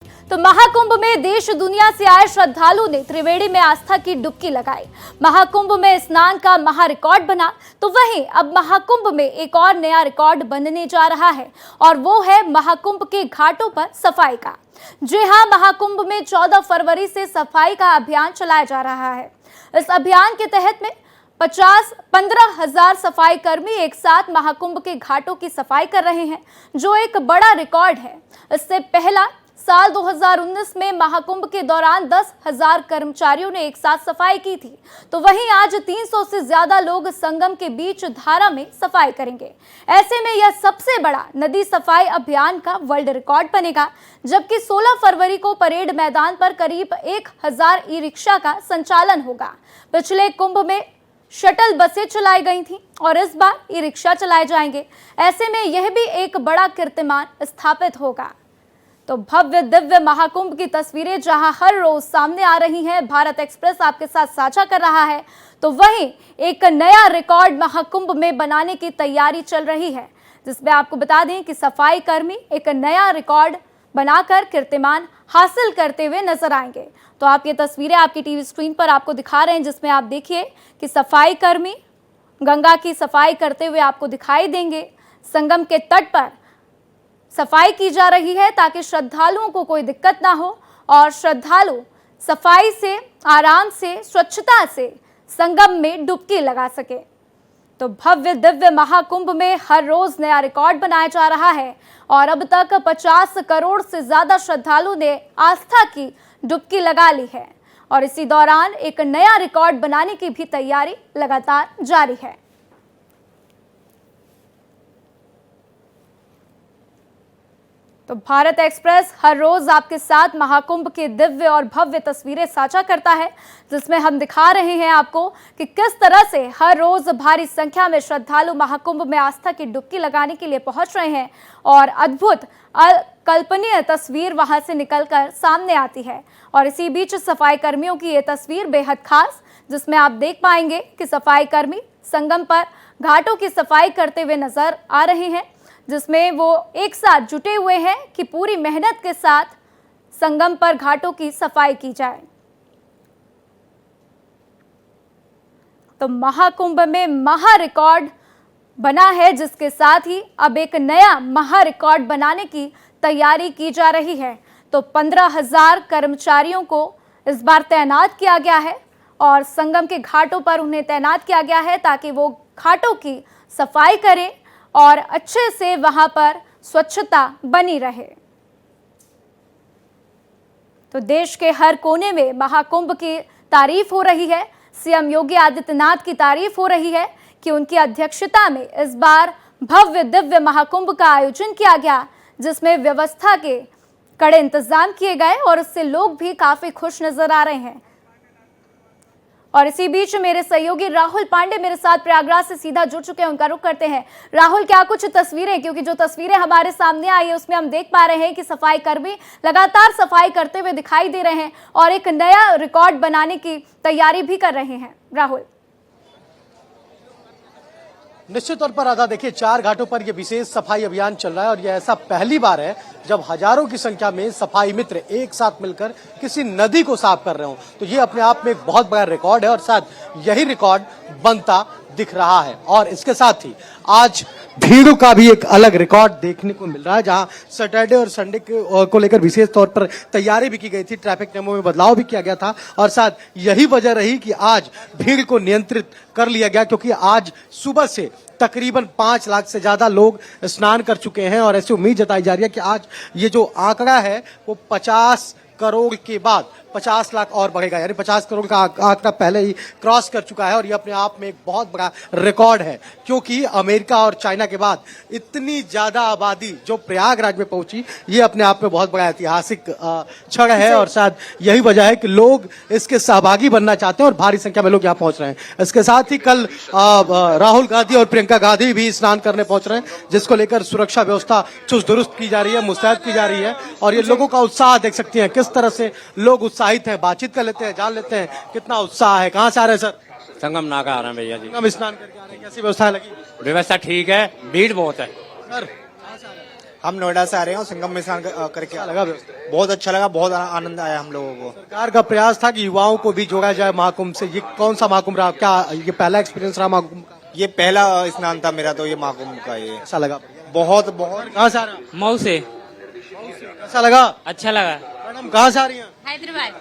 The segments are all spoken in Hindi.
तो महाकुंभ में देश दुनिया से आए श्रद्धालुओं ने त्रिवेणी में आस्था की डुबकी लगाई। महाकुंभ में स्नान का महा रिकॉर्ड बना, तो वहीं अब महाकुंभ में एक और नया रिकॉर्ड बनने जा रहा है और वो है महाकुंभ के घाटों पर सफाई का। जी हां, महाकुंभ में 14 फरवरी से सफाई का अभियान चलाया जा रहा है। इस अभियान के तहत में 15,000 सफाई कर्मी एक साथ महाकुंभ के घाटों की सफाई कर रहे हैं, जो एक बड़ा रिकॉर्ड है। इससे पहला साल 2019 में महाकुंभ के दौरान 10,000 कर्मचारियों ने एक साथ सफाई की थी, तो वहीं आज 300 से ज्यादा लोग संगम के बीच धारा में सफाई करेंगे। ऐसे में यह सबसे बड़ा नदी सफाई अभियान का वर्ल्ड रिकॉर्ड बनेगा। जबकि 16 फरवरी को परेड मैदान पर करीब 1,000 ई रिक्शा का संचालन होगा। पिछले कुंभ में शटल बसें चलाई गई थी और इस बार ई रिक्शा चलाए जाएंगे। ऐसे में यह भी एक बड़ा कीर्तिमान स्थापित होगा। तो भव्य दिव्य महाकुंभ की तस्वीरें जहां हर रोज सामने आ रही हैं, भारत एक्सप्रेस आपके साथ साझा कर रहा है, तो वहीं एक नया रिकॉर्ड महाकुंभ में बनाने की तैयारी चल रही है, जिसमें आपको बता दें कि सफाई कर्मी एक नया रिकॉर्ड बनाकर कीर्तिमान हासिल करते हुए नजर आएंगे। तो आप ये तस्वीरें आपकी टीवी स्क्रीन पर आपको दिखा रहे हैं, जिसमें आप देखिए कि सफाई कर्मी गंगा की सफाई करते हुए आपको दिखाई देंगे। संगम के तट पर सफाई की जा रही है ताकि श्रद्धालुओं को कोई दिक्कत ना हो और श्रद्धालु सफाई से, आराम से, स्वच्छता से संगम में डुबकी लगा सके। तो भव्य दिव्य महाकुंभ में हर रोज नया रिकॉर्ड बनाया जा रहा है और अब तक 50 करोड़ से ज्यादा श्रद्धालुओं ने आस्था की डुबकी लगा ली है और इसी दौरान एक नया रिकॉर्ड बनाने की भी तैयारी लगातार जारी है। तो भारत एक्सप्रेस हर रोज आपके साथ महाकुंभ की दिव्य और भव्य तस्वीरें साझा करता है, जिसमें हम दिखा रहे हैं आपको कि किस तरह से हर रोज भारी संख्या में श्रद्धालु महाकुंभ में आस्था की डुबकी लगाने के लिए पहुंच रहे हैं और अद्भुत अकल्पनीय तस्वीर वहां से निकलकर सामने आती है। और इसी बीच सफाई कर्मियों की ये तस्वीर बेहद खास, जिसमें आप देख पाएंगे कि सफाई कर्मी संगम पर घाटों की सफाई करते हुए नजर आ रहे हैं, जिसमें वो एक साथ जुटे हुए हैं कि पूरी मेहनत के साथ संगम पर घाटों की सफाई की जाए। तो महाकुंभ में महा रिकॉर्ड बना है, जिसके साथ ही अब एक नया महा रिकॉर्ड बनाने की तैयारी की जा रही है। तो 15,000 कर्मचारियों को इस बार तैनात किया गया है और संगम के घाटों पर उन्हें तैनात किया गया है ताकि वो घाटों की सफाई करें और अच्छे से वहां पर स्वच्छता बनी रहे। तो देश के हर कोने में महाकुंभ की तारीफ हो रही है। सीएम योगी आदित्यनाथ की तारीफ हो रही है कि उनकी अध्यक्षता में इस बार भव्य दिव्य महाकुंभ का आयोजन किया गया, जिसमें व्यवस्था के कड़े इंतजाम किए गए और इससे लोग भी काफी खुश नजर आ रहे हैं। और इसी बीच मेरे सहयोगी राहुल पांडे मेरे साथ प्रयागराज से सीधा जुड़ चुके हैं, उनका रुख करते हैं। राहुल, क्या कुछ तस्वीरें, क्योंकि जो तस्वीरें हमारे सामने आई है उसमें हम देख पा रहे हैं कि सफाई कर्मी लगातार सफाई करते हुए दिखाई दे रहे हैं और एक नया रिकॉर्ड बनाने की तैयारी भी कर रहे हैं। राहुल, निश्चित तौर पर आधा देखिए, 4 घाटों पर यह विशेष सफाई अभियान चल रहा है और यह ऐसा पहली बार है जब हजारों की संख्या में सफाई मित्र एक साथ मिलकर किसी नदी को साफ कर रहे हो। तो ये अपने आप में एक बहुत बड़ा रिकॉर्ड है और साथ यही रिकॉर्ड बनता दिख रहा है। और इसके साथ ही आज भीड़ का भी एक अलग रिकॉर्ड देखने को मिल रहा है, जहां सैटरडे और संडे को लेकर विशेष तौर पर तैयारी भी की गई थी, ट्रैफिक नियमों में बदलाव भी किया गया था और साथ यही वजह रही कि आज भीड़ को नियंत्रित कर लिया गया, क्योंकि आज सुबह से तकरीबन 5 लाख से ज्यादा लोग स्नान कर चुके हैं और ऐसी उम्मीद जताई जा रही है कि आज ये जो आंकड़ा है वो 50 करोड़ के बाद 50 लाख और बढ़ेगा, यानी 50 करोड़ का आंकड़ा पहले ही क्रॉस कर चुका है और ये अपने आप में एक बहुत बड़ा रिकॉर्ड है, क्योंकि अमेरिका और चाइना के बाद इतनी ज्यादा आबादी जो प्रयागराज में पहुंची, ये अपने आप में बहुत बड़ा ऐतिहासिक क्षण है और शायद यही वजह है कि लोग इसके सहभागी बनना चाहते हैं और भारी संख्या में लोग यहाँ पहुंच रहे हैं। इसके साथ ही कल राहुल गांधी और प्रियंका गांधी भी स्नान करने पहुंच रहे हैं, जिसको लेकर सुरक्षा व्यवस्था चुस्त दुरुस्त की जा रही है, मुस्तैद की जा रही है और ये लोगों का उत्साह देख सकती हैं, किस तरह से लोग उत्साहित हैं। बातचीत कर लेते हैं, जान लेते हैं कितना उत्साह है। कहाँ से आ रहे हैं सर? संगम नाका आ रहे हैं भैया जी। संगम स्नान करके आ रहे हैं, कैसी व्यवस्था लगी? व्यवस्था ठीक है, भीड़ बहुत है। सर हम नोएडा से आ रहे हैं और संगम में स्नान करके क्या लगा व्यवस्था? बहुत अच्छा लगा, बहुत आनंद आया हम लोगों को। सरकार का प्रयास था कि युवाओं को भी जोड़ा जाए महाकुंभ से। ये कौन सा महाकुंभ रहा? क्या ये पहला एक्सपीरियंस रहा महाकुंभ का? ये पहला स्नान था मेरा, तो ये महाकुंभ का ये कैसा लगा? बहुत बहुत। कहाँ से आ रहे हैं? मऊ से। कैसा लगा? अच्छा लगा। मैडम कहाँ से आ रही हैं? हैदराबाद।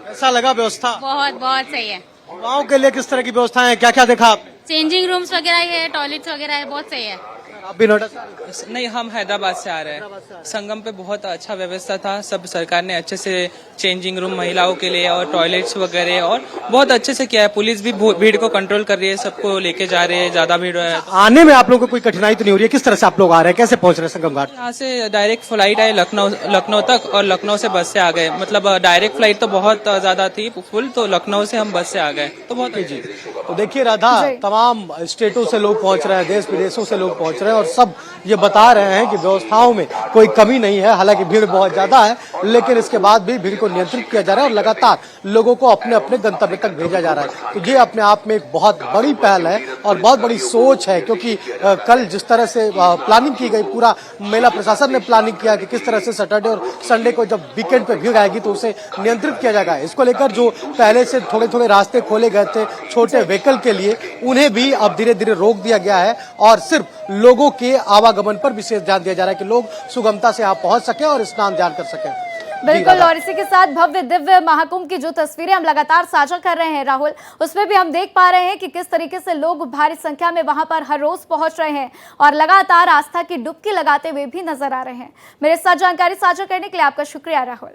कैसा लगा व्यवस्था? बहुत बहुत सही है। युवाओं के लिए किस तरह की व्यवस्थाएं हैं? क्या क्या देखा आपने? चेंजिंग रूम्स वगैरह है, टॉयलेट्स वगैरह है, बहुत सही है। आप भी नोएडा से आ रहे हैं? नहीं, हम हैदराबाद से आ रहे हैं। संगम पे बहुत अच्छा व्यवस्था था, सब सरकार ने अच्छे से चेंजिंग रूम महिलाओं के लिए और टॉयलेट्स वगैरह और बहुत अच्छे से किया है। पुलिस भी भीड़ को कंट्रोल कर रही है, सबको लेके जा रहे हैं, ज्यादा भीड़ है। आने में आप लोगों को कोई कठिनाई तो नहीं हो रही है? किस तरह से आप लोग आ रहे हैं? कैसे पहुंच रहे हैं संगम घाट? यहाँ से डायरेक्ट फ्लाइट है लखनऊ तक और लखनऊ से बस से आ गए। मतलब डायरेक्ट फ्लाइट तो बहुत ज्यादा थी फुल, तो लखनऊ से हम बस से आ गए, तो बहुत जी। तो देखिए राधा, जी। तमाम स्टेटों से लोग पहुंच रहे हैं, देश विदेशों से लोग पहुंच रहे हैं और सब ये बता रहे हैं कि व्यवस्थाओं में कोई कमी नहीं है। हालांकि भीड़ बहुत ज्यादा है, लेकिन इसके बाद भी भीड़ को नियंत्रित किया जा रहा है और लगातार लोगों को अपने अपने गंतव्य तक भेजा जा रहा है। तो ये अपने आप में एक बहुत बड़ी पहल है और बहुत बड़ी सोच है, क्योंकि कल जिस तरह से प्लानिंग की गई, पूरा मेला प्रशासन ने प्लानिंग किया कि किस तरह से सैटरडे और संडे को जब वीकेंड पे भीड़ आएगी तो उसे नियंत्रित किया जाएगा। इसको लेकर जो पहले से थोड़े थोड़े रास्ते खोले गए थे छोटे व्हीकल के लिए, उन्हें भी अब धीरे धीरे रोक दिया गया है और सिर्फ लोगों के आवागमन पर विशेष ध्यान दिया जा रहा है कि लोग सुगमता से यहाँ पहुंच सके और स्नान ध्यान कर सके। बिल्कुल, और इसी के साथ भव्य दिव्य महाकुंभ की जो तस्वीरें हम लगातार साझा कर रहे हैं राहुल, उसमें भी हम देख पा रहे हैं कि किस तरीके से लोग भारी संख्या में वहां पर हर रोज पहुंच रहे हैं और लगातार आस्था की डुबकी लगाते हुए भी नजर आ रहे हैं। मेरे साथ जानकारी साझा करने के लिए आपका शुक्रिया राहुल।